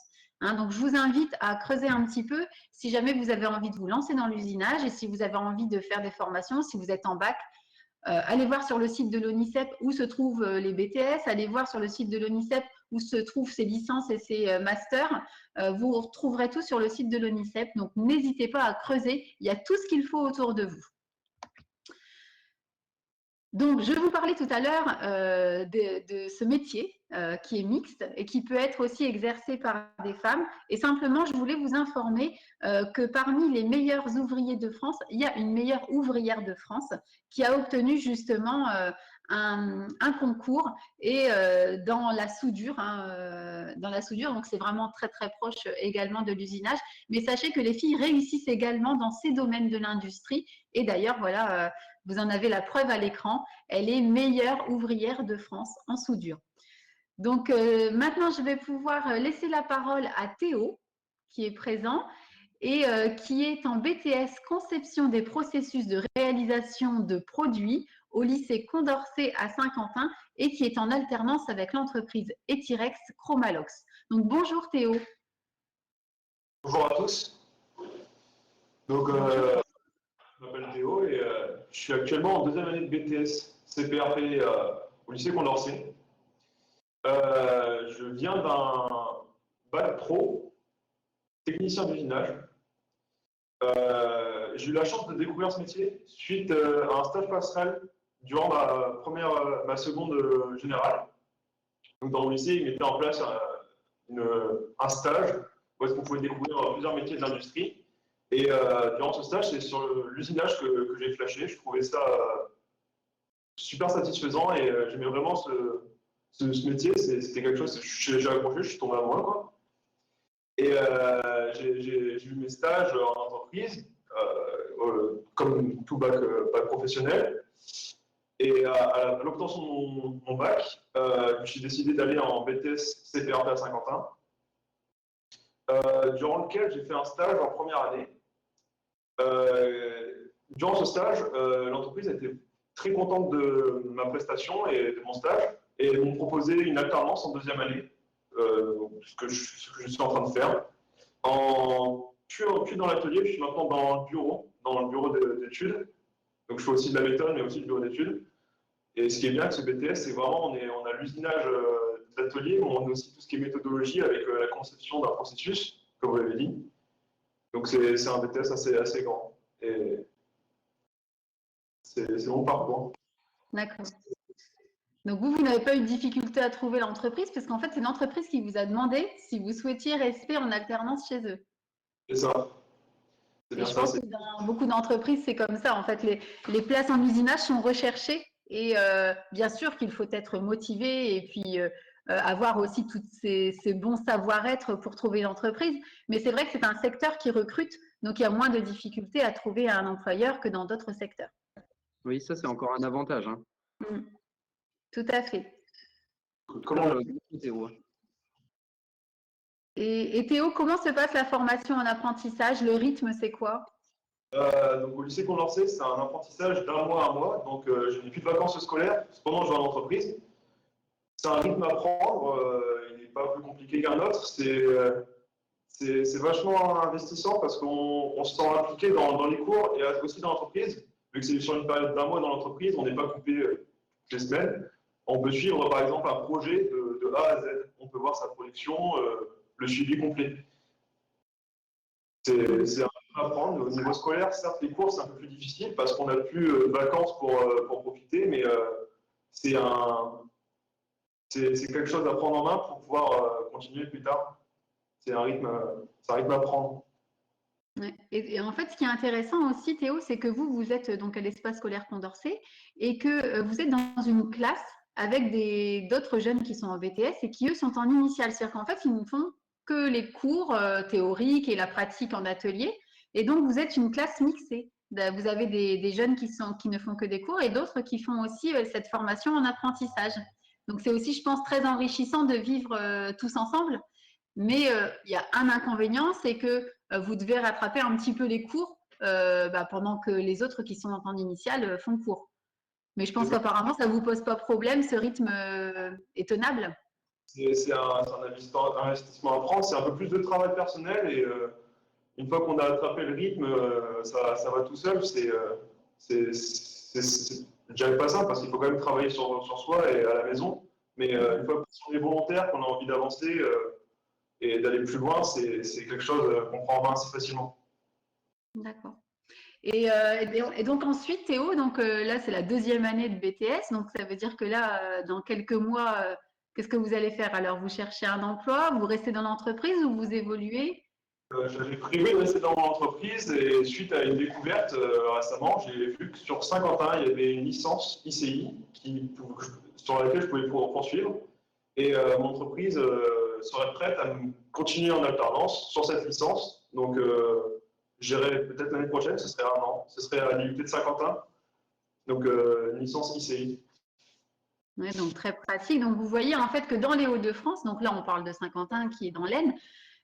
Hein, donc, je vous invite à creuser un petit peu si jamais vous avez envie de vous lancer dans l'usinage et si vous avez envie de faire des formations, si vous êtes en bac, allez voir sur le site de l'ONICEP où se trouvent les BTS, allez voir sur le site de l'ONICEP où se trouvent ces licences et ces masters. Vous retrouverez tout sur le site de l'ONICEP, donc n'hésitez pas à creuser, il y a tout ce qu'il faut autour de vous. Donc, je vous parlais tout à l'heure de ce métier qui est mixte et qui peut être aussi exercé par des femmes. Et simplement, je voulais vous informer que parmi les meilleurs ouvriers de France, il y a une meilleure ouvrière de France qui a obtenu justement un concours et dans la soudure, donc c'est vraiment très très proche également de l'usinage. Mais sachez que les filles réussissent également dans ces domaines de l'industrie. Et d'ailleurs, voilà. Vous en avez la preuve à l'écran, elle est meilleure ouvrière de France en soudure. Donc maintenant, je vais pouvoir laisser la parole à Théo, qui est présent et qui est en BTS Conception des processus de réalisation de produits au lycée Condorcet à Saint-Quentin et qui est en alternance avec l'entreprise Etirex Chromalox. Donc bonjour Théo. Bonjour à tous. Donc, je m'appelle Théo et je suis actuellement en 2e année de BTS CPRP au lycée Condorcet. Je viens d'un bac pro, technicien d'usinage. J'ai eu la chance de découvrir ce métier suite à un stage passerelle durant ma seconde générale. Donc, dans mon lycée, ils mettaient en place un stage où est-ce qu'on pouvait découvrir plusieurs métiers de l'industrie. Et durant ce stage, c'est sur l'usinage que j'ai flashé. Je trouvais ça super satisfaisant et j'aimais vraiment ce métier. C'était quelque chose, j'ai accroché, je suis tombé amoureux, quoi. Et j'ai eu mes stages en entreprise, comme tout bac professionnel. Et à l'obtention de mon bac, j'ai décidé d'aller en BTS CPRP à Saint-Quentin, durant lequel j'ai fait un stage en première année. Durant ce stage, l'entreprise était très contente de ma prestation et de mon stage et m'ont proposé une alternance en 2e année, ce que je suis en train de faire. Puis dans l'atelier, je suis maintenant dans le bureau d'études. Donc je fais aussi de la méthode, mais aussi du bureau d'études. Et ce qui est bien avec ce BTS, c'est vraiment on a l'usinage d'atelier, mais on a aussi tout ce qui est méthodologie avec la conception d'un processus, comme vous l'avez dit. Donc c'est un BTS assez grand. Et c'est mon parcours. D'accord. Donc vous n'avez pas eu de difficulté à trouver l'entreprise, parce qu'en fait, c'est l'entreprise qui vous a demandé si vous souhaitiez rester en alternance chez eux. C'est ça. Et je pense que dans beaucoup d'entreprises, c'est comme ça. En fait, les places en usinage sont recherchées et bien sûr qu'il faut être motivé et puis avoir aussi tous ces bons savoir-être pour trouver une entreprise. Mais c'est vrai que c'est un secteur qui recrute, donc il y a moins de difficultés à trouver un employeur que dans d'autres secteurs. Oui, ça, c'est encore un avantage. Hein. Tout à fait. Comment Théo. Et Théo, comment se passe la formation en apprentissage? Le rythme, c'est quoi? Donc au lycée Condorcet, c'est un apprentissage d'un mois à un mois. Donc je n'ai plus de vacances scolaires. Cependant, je vais en entreprise. C'est un rythme à prendre. Il n'est pas plus compliqué qu'un autre. C'est vachement investissant parce qu'on se sent impliqué dans les cours et aussi dans l'entreprise. Vu que c'est sur une période d'un mois dans l'entreprise, on n'est pas coupé toutes les semaines. On peut suivre par exemple un projet de A à Z. On peut voir sa production, le suivi complet. C'est un peu à prendre. Au niveau scolaire, certes, les cours, c'est un peu plus difficile parce qu'on n'a plus de vacances pour profiter, mais c'est quelque chose à prendre en main pour pouvoir continuer plus tard. C'est un rythme à prendre. Ouais. Et en fait, ce qui est intéressant aussi, Théo, c'est que vous êtes donc à l'espace scolaire Condorcet et que vous êtes dans une classe avec d'autres jeunes qui sont en BTS et qui, eux, sont en initiale. C'est-à-dire qu'en fait, ils ne font que les cours théoriques et la pratique en atelier. Et donc, vous êtes une classe mixée. Vous avez des jeunes qui ne font que des cours et d'autres qui font aussi cette formation en apprentissage. Donc, c'est aussi, je pense, très enrichissant de vivre tous ensemble. Mais il y a un inconvénient, c'est que vous devez rattraper un petit peu les cours pendant que les autres qui sont en temps initial font cours. Mais je pense qu'apparemment, ça ne vous pose pas problème, ce rythme est tenable. C'est un investissement à prendre, c'est un peu plus de travail personnel et une fois qu'on a attrapé le rythme, ça va tout seul. Je dirais pas ça parce qu'il faut quand même travailler sur soi et à la maison. Mais une fois qu'on est volontaire, qu'on a envie d'avancer et d'aller plus loin, c'est quelque chose qu'on prend en main assez facilement. D'accord. Et donc ensuite, Théo, là, c'est la deuxième année de BTS. Donc, ça veut dire que là, dans quelques mois, qu'est-ce que vous allez faire? Alors, vous cherchez un emploi, vous restez dans l'entreprise ou vous évoluez? J'avais prévu de rester dans mon entreprise et suite à une découverte récemment, j'ai vu que sur Saint-Quentin, il y avait une licence ICI sur laquelle je pouvais poursuivre. Et mon entreprise serait prête à continuer en alternance sur cette licence. Donc, j'irai peut-être l'année prochaine, ce serait un an. Ce serait à l'IUT de Saint-Quentin. Donc, une licence ICI. Oui, donc très pratique. Donc, vous voyez en fait que dans les Hauts-de-France, donc là, on parle de Saint-Quentin qui est dans l'Aisne,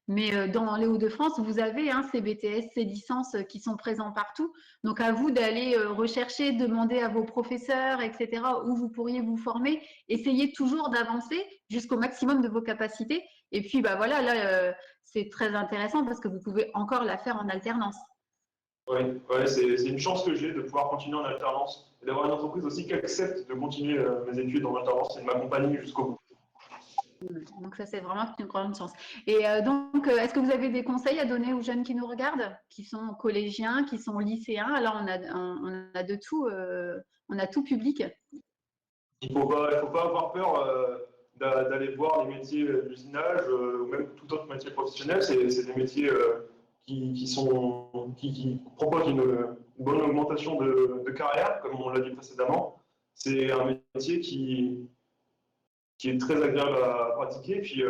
mais dans les Hauts-de-France, vous avez ces BTS, ces licences qui sont présents partout. Donc, à vous d'aller rechercher, demander à vos professeurs, etc., où vous pourriez vous former. Essayez toujours d'avancer jusqu'au maximum de vos capacités. Et puis, voilà, là, c'est très intéressant parce que vous pouvez encore la faire en alternance. Oui, c'est une chance que j'ai de pouvoir continuer en alternance et d'avoir une entreprise aussi qui accepte de continuer mes études en alternance et de m'accompagner jusqu'au bout. Donc ça, c'est vraiment une grande chance. Et donc, est-ce que vous avez des conseils à donner aux jeunes qui nous regardent, qui sont collégiens, qui sont lycéens? Alors, on a de tout, on a tout public. Il ne faut pas avoir peur d'aller voir les métiers d'usinage ou même tout autre métier professionnel. C'est des métiers qui proposent une bonne augmentation de carrière, comme on l'a dit précédemment. C'est un métier qui est très agréable à pratiquer. Puis,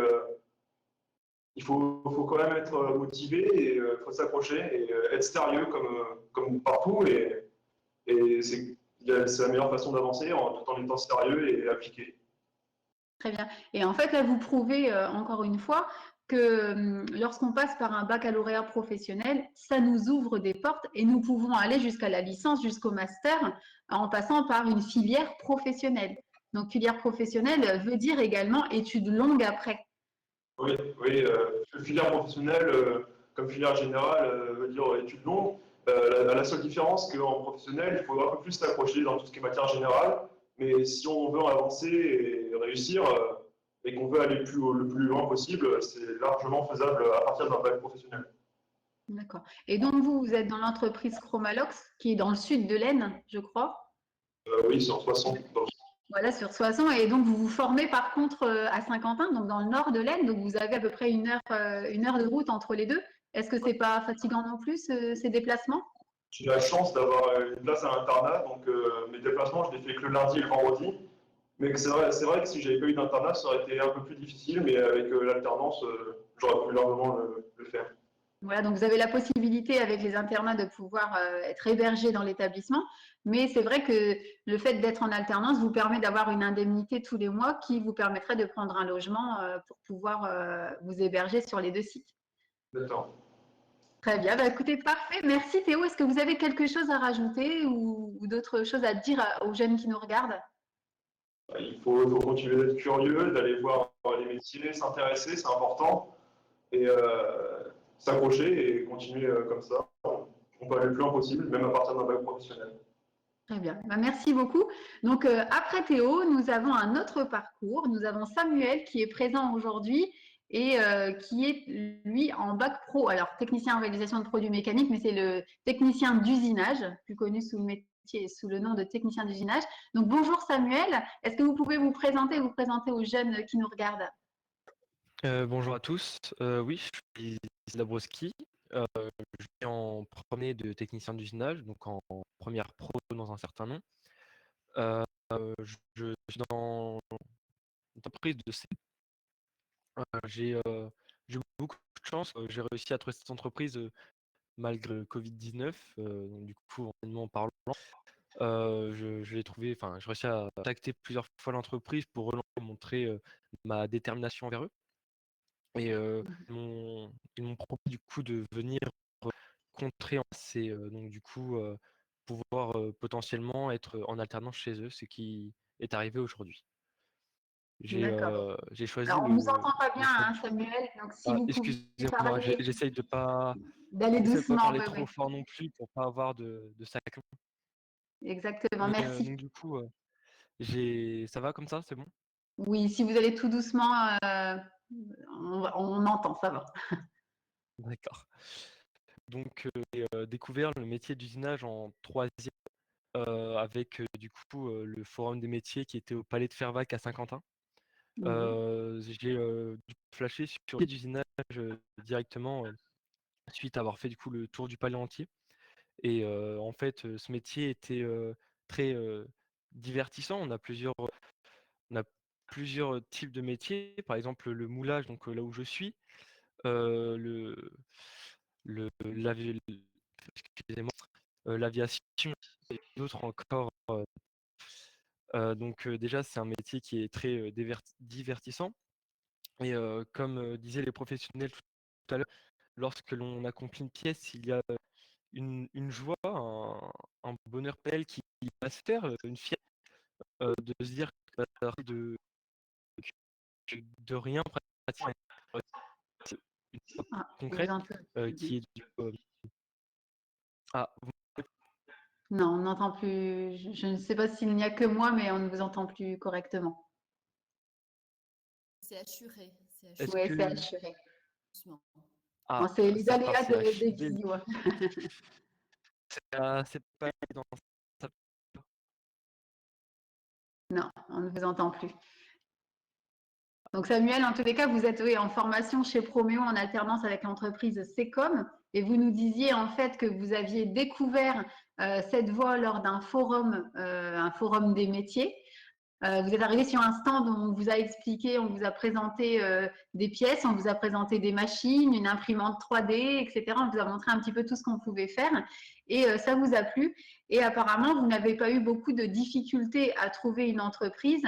il faut quand même être motivé et il faut s'accrocher et être sérieux comme partout. Et c'est la meilleure façon d'avancer tout en étant sérieux et appliqué. Très bien. Et en fait, là, vous prouvez encore une fois que lorsqu'on passe par un baccalauréat professionnel, ça nous ouvre des portes et nous pouvons aller jusqu'à la licence, jusqu'au master, en passant par une filière professionnelle. Donc, filière professionnelle veut dire également études longues après. Oui, filière professionnelle, comme filière générale, veut dire études longues. La seule différence qu'en professionnel, il faut un peu plus s'accrocher dans tout ce qui est matière générale. Mais si on veut avancer et réussir et qu'on veut aller le plus loin possible, c'est largement faisable à partir d'un bac professionnel. D'accord. Et donc, vous êtes dans l'entreprise Chromalox, qui est dans le sud de l'Aisne, je crois. Oui, c'est en 60. Voilà, sur Soissons. Et donc, vous vous formez par contre à Saint-Quentin, donc dans le nord de l'Aisne. Donc, vous avez à peu près une heure de route entre les deux. Est-ce que ce n'est pas fatigant non plus, ces déplacements? J'ai la chance d'avoir une place à l'internat. Donc, mes déplacements, je les fais que le lundi et le vendredi. Mais c'est vrai que si j'avais pas eu d'internat, ça aurait été un peu plus difficile, mais avec l'alternance, j'aurais pu largement le faire. Voilà, donc vous avez la possibilité avec les internats de pouvoir être hébergé dans l'établissement, mais c'est vrai que le fait d'être en alternance vous permet d'avoir une indemnité tous les mois qui vous permettrait de prendre un logement pour pouvoir vous héberger sur les 2 sites. D'accord. Très bien, bah, écoutez, parfait. Merci Théo. Est-ce que vous avez quelque chose à rajouter ou d'autres choses à dire aux jeunes qui nous regardent? Il faut continuer d'être curieux, d'aller voir les métiers, s'intéresser, c'est important, et s'accrocher et continuer comme ça. On peut aller le plus loin possible, même à partir d'un bac professionnel. Très bien, bah, merci beaucoup. Donc, après Théo, nous avons un autre parcours. Nous avons Samuel qui est présent aujourd'hui et qui est, lui, en bac pro. Alors, technicien en réalisation de produits mécaniques, mais c'est le technicien d'usinage, plus connu sous le métier, sous le nom de technicien d'usinage. Donc, bonjour Samuel. Est-ce que vous pouvez vous présenter aux jeunes qui nous regardent? Bonjour à tous. Oui, je suis Zabrowski. Je suis en premier de technicien d'usinage, donc en première pro dans un certain nom. Je suis dans l'entreprise de C. J'ai eu beaucoup de chance. J'ai réussi à trouver cette entreprise malgré le Covid-19. Donc du coup, en parlant, je l'ai trouvé. Enfin, j'ai réussi à contacter plusieurs fois l'entreprise pour montrer ma détermination envers eux. Et ils m'ont proposé du coup de venir contrer c'est donc du coup pouvoir potentiellement être en alternance chez eux, ce qui est arrivé aujourd'hui. D'accord. J'ai choisi Alors, on ne vous entend pas le bien, choix hein, Samuel. Donc, si Ah, vous pouvez excusez-moi, parler, d'aller j'essaie de pas doucement. parler Oui, trop oui. fort non plus pour pas avoir de sacc. Exactement, Mais merci. donc du coup, ça va comme ça, c'est bon? Oui, si vous allez tout doucement, on entend, ça va. D'accord. Donc j'ai découvert le métier d'usinage en troisième avec du coup le forum des métiers qui était au Palais de Fervaques à Saint-Quentin. J'ai du coup flashé sur l'usinage directement suite à avoir fait du coup le tour du palais entier. Et en fait, ce métier était très divertissant. On a plusieurs types de métiers. Par exemple, le moulage, donc là où je suis, le, excusez-moi, l'aviation et d'autres encore. Donc déjà, c'est un métier qui est très divertissant. Et comme disaient les professionnels tout à l'heure, lorsque l'on accomplit une pièce, il y a une joie, un bonheur réel qui va se faire, une fierté de se dire de rien pratiquement. C'est une preuve Ah, je vous concrète entends. qui est ah, Non, on n'entend plus. Je ne sais pas s'il n'y a que moi, mais on ne vous entend plus correctement. C'est assuré. C'est est-ce assuré. Oui, c'est que assuré. Doucement. ah, C'est les c'est aléas reparti, des HD, vidéos. c'est pas évident. Ça- Non, on ne vous entend plus. Donc Samuel, en tous les cas, vous êtes en formation chez Proméo en alternance avec l'entreprise Secom et vous nous disiez en fait que vous aviez découvert cette voie lors d'un forum, un forum des métiers. Vous êtes arrivé sur un stand où on vous a expliqué, on vous a présenté des pièces, on vous a présenté des machines, une imprimante 3D, etc. On vous a montré un petit peu tout ce qu'on pouvait faire et ça vous a plu. Et apparemment, vous n'avez pas eu beaucoup de difficultés à trouver une entreprise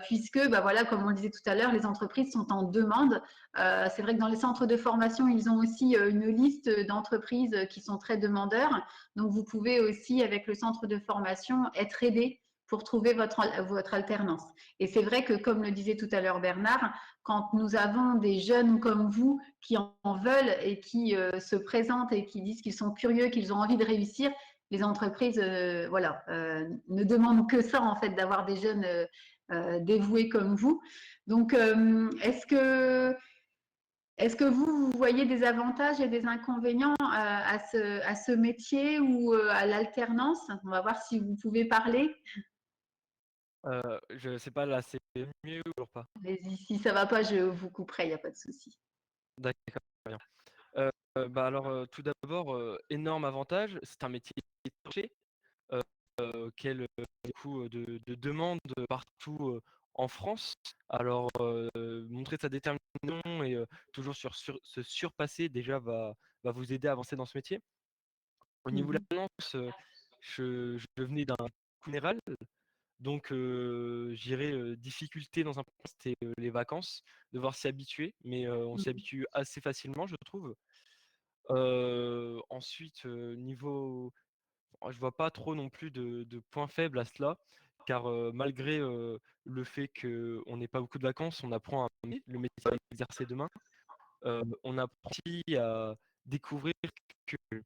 puisque, bah voilà, comme on le disait tout à l'heure, les entreprises sont en demande. C'est vrai que dans les centres de formation, ils ont aussi une liste d'entreprises qui sont très demandeurs. Donc, vous pouvez aussi, avec le centre de formation, être aidé pour trouver votre alternance. Et c'est vrai que, comme le disait tout à l'heure Bernard, quand nous avons des jeunes comme vous qui en veulent et qui se présentent et qui disent qu'ils sont curieux, qu'ils ont envie de réussir, les entreprises ne demandent que ça, en fait, d'avoir des jeunes dévoués comme vous. Donc, est-ce que vous voyez des avantages et des inconvénients à ce métier ou à l'alternance? On va voir si vous pouvez parler. je sais pas là, c'est mieux ou toujours pas? Allez-y, si ça va pas, je vous couperai, il n'y a pas de souci. D'accord, très bien. Bah alors tout d'abord, énorme avantage, c'est un métier qui est touché, quel coup de demandes partout en France. Alors, montrer sa détermination et toujours se surpasser déjà va vous aider à avancer dans ce métier. Au niveau de l'annonce, je venais d'un général, donc je dirais difficulté dans un premier temps, c'était les vacances, devoir s'y habituer, mais on s'y habitue assez facilement, je trouve. Ensuite, niveau je vois pas trop non plus de points faibles à cela, car malgré le fait qu'on n'ait pas beaucoup de vacances, on apprend le métier à exercer demain. On apprend aussi à découvrir que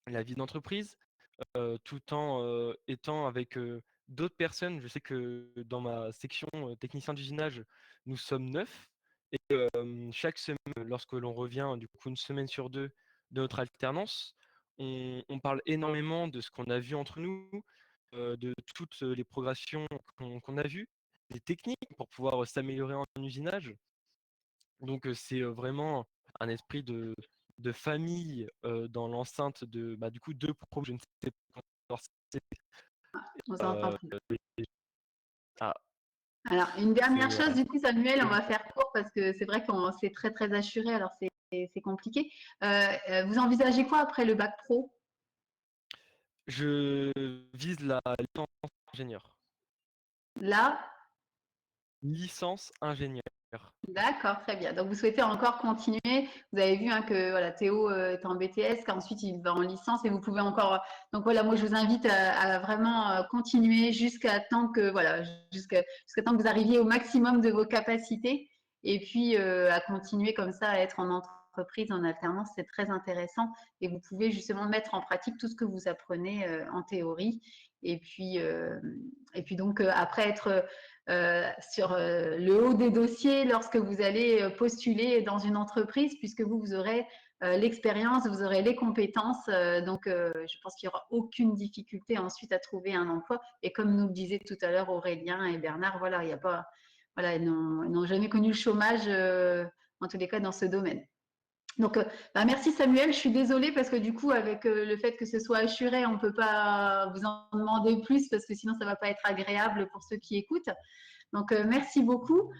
la vie d'entreprise, tout en étant avec d'autres personnes. Je sais que dans ma section technicien d'usinage, nous sommes 9. Et chaque semaine, lorsque l'on revient du coup une semaine sur 2 de notre alternance, on parle énormément de ce qu'on a vu entre nous, de toutes les progressions qu'on a vues, des techniques pour pouvoir s'améliorer en usinage. Donc c'est vraiment un esprit de famille dans l'enceinte de du coup 2 pros, je ne sais pas encore si c'est, On s'entend plus. ah, Alors, une dernière c'est chose, du coup, Samuel, on va faire court parce que c'est vrai qu'on s'est très, très assuré, alors c'est compliqué. Vous envisagez quoi après le bac pro? je vise la licence ingénieur. Là, Licence ingénieur. d'accord, très bien. Donc, vous souhaitez encore continuer. Vous avez vu que voilà, Théo est en BTS, qu'ensuite il va en licence et vous pouvez encore. Donc voilà, moi je vous invite à vraiment continuer jusqu'à temps que voilà, jusqu'à temps que vous arriviez au maximum de vos capacités et puis à continuer comme ça à être en entreprise, en alternance, c'est très intéressant et vous pouvez justement mettre en pratique tout ce que vous apprenez en théorie et puis donc après être sur le haut des dossiers lorsque vous allez postuler dans une entreprise, puisque vous aurez l'expérience, vous aurez les compétences. Donc, je pense qu'il n'y aura aucune difficulté ensuite à trouver un emploi. Et comme nous le disaient tout à l'heure Aurélien et Bernard, voilà, il n'y a pas, voilà, ils n'ont jamais connu le chômage, en tous les cas, dans ce domaine. Donc, merci Samuel. Je suis désolée parce que du coup, avec le fait que ce soit assuré, on ne peut pas vous en demander plus parce que sinon, ça ne va pas être agréable pour ceux qui écoutent. Donc, merci beaucoup.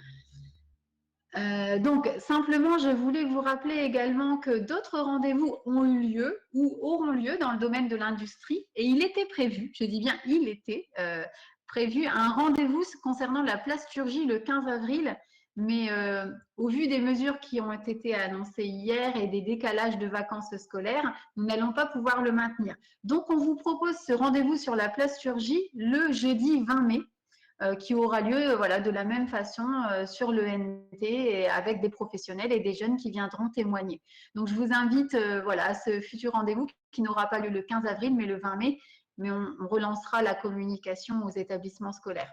Donc, simplement, je voulais vous rappeler également que d'autres rendez-vous ont eu lieu ou auront lieu dans le domaine de l'industrie. Et il était prévu, je dis bien il était prévu, un rendez-vous concernant la plasturgie le 15 avril. Mais au vu des mesures qui ont été annoncées hier et des décalages de vacances scolaires, nous n'allons pas pouvoir le maintenir. Donc, on vous propose ce rendez-vous sur la plasturgie le jeudi 20 mai. Qui aura lieu voilà, de la même façon sur l'ENT et avec des professionnels et des jeunes qui viendront témoigner. Donc, je vous invite voilà, à ce futur rendez-vous qui n'aura pas lieu le 15 avril, mais le 20 mai. Mais on relancera la communication aux établissements scolaires.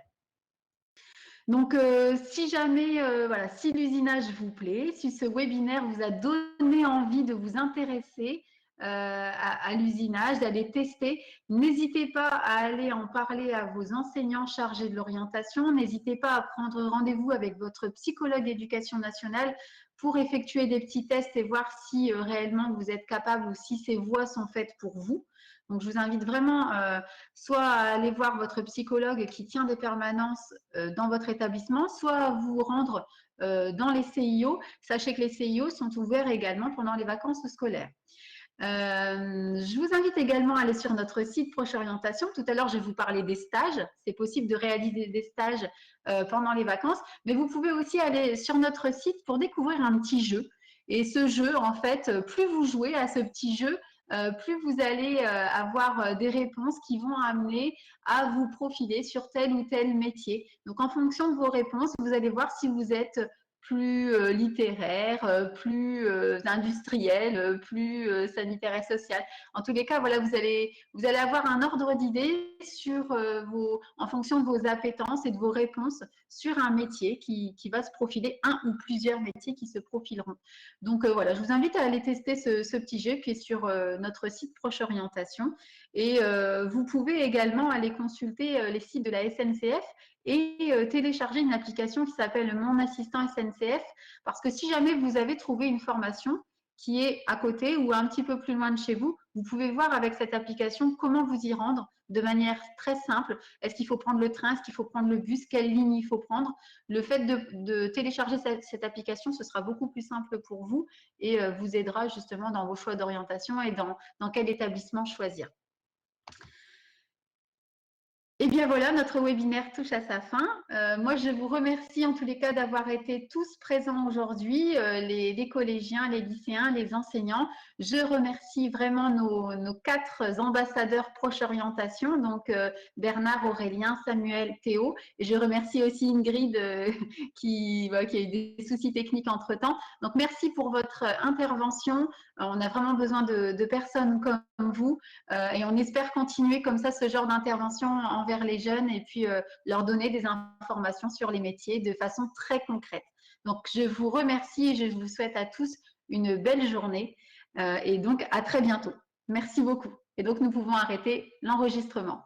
Donc, si jamais, voilà, si l'usinage vous plaît, si ce webinaire vous a donné envie de vous intéresser à l'usinage, d'aller tester, n'hésitez pas à aller en parler à vos enseignants chargés de l'orientation. N'hésitez pas à prendre rendez-vous avec votre psychologue d'éducation nationale pour effectuer des petits tests et voir si réellement vous êtes capable ou si ces voies sont faites pour vous. Donc, je vous invite vraiment soit à aller voir votre psychologue qui tient des permanences dans votre établissement, soit à vous rendre dans les CIO. Sachez que les CIO sont ouverts également pendant les vacances scolaires. Je vous invite également à aller sur notre site Proche Orientation. Tout à l'heure, je vais vous parler des stages. C'est possible de réaliser des stages pendant les vacances, mais vous pouvez aussi aller sur notre site pour découvrir un petit jeu. Et ce jeu, en fait, plus vous jouez à ce petit jeu, plus vous allez avoir des réponses qui vont amener à vous profiler sur tel ou tel métier. Donc, en fonction de vos réponses, vous allez voir si vous êtes plus littéraire, plus industriel, plus sanitaire et social. En tous les cas, voilà, vous allez avoir un ordre d'idées sur en fonction de vos appétences et de vos réponses sur un métier qui va se profiler, un ou plusieurs métiers qui se profileront. Donc voilà, je vous invite à aller tester ce petit jeu qui est sur notre site Proche Orientation. Et vous pouvez également aller consulter les sites de la SNCF et télécharger une application qui s'appelle Mon Assistant SNCF, parce que si jamais vous avez trouvé une formation qui est à côté ou un petit peu plus loin de chez vous, Vous pouvez voir avec cette application comment vous y rendre de manière très simple. Est-ce qu'il faut prendre le train? Est-ce qu'il faut prendre le bus? Quelle ligne il faut prendre? Le fait de télécharger cette application, ce sera beaucoup plus simple pour vous et vous aidera justement dans vos choix d'orientation et dans quel établissement choisir. Et bien voilà, notre webinaire touche à sa fin. Moi, je vous remercie en tous les cas d'avoir été tous présents aujourd'hui, les collégiens, les lycéens, les enseignants. Je remercie vraiment nos 4 ambassadeurs proche orientation, donc Bernard, Aurélien, Samuel, Théo. Et je remercie aussi Ingrid qui a eu des soucis techniques entre-temps. Donc, merci pour votre intervention. On a vraiment besoin de personnes comme vous et on espère continuer comme ça ce genre d'intervention envers les jeunes et puis leur donner des informations sur les métiers de façon très concrète. Donc, je vous remercie et je vous souhaite à tous une belle journée et donc à très bientôt. Merci beaucoup. Et donc, nous pouvons arrêter l'enregistrement.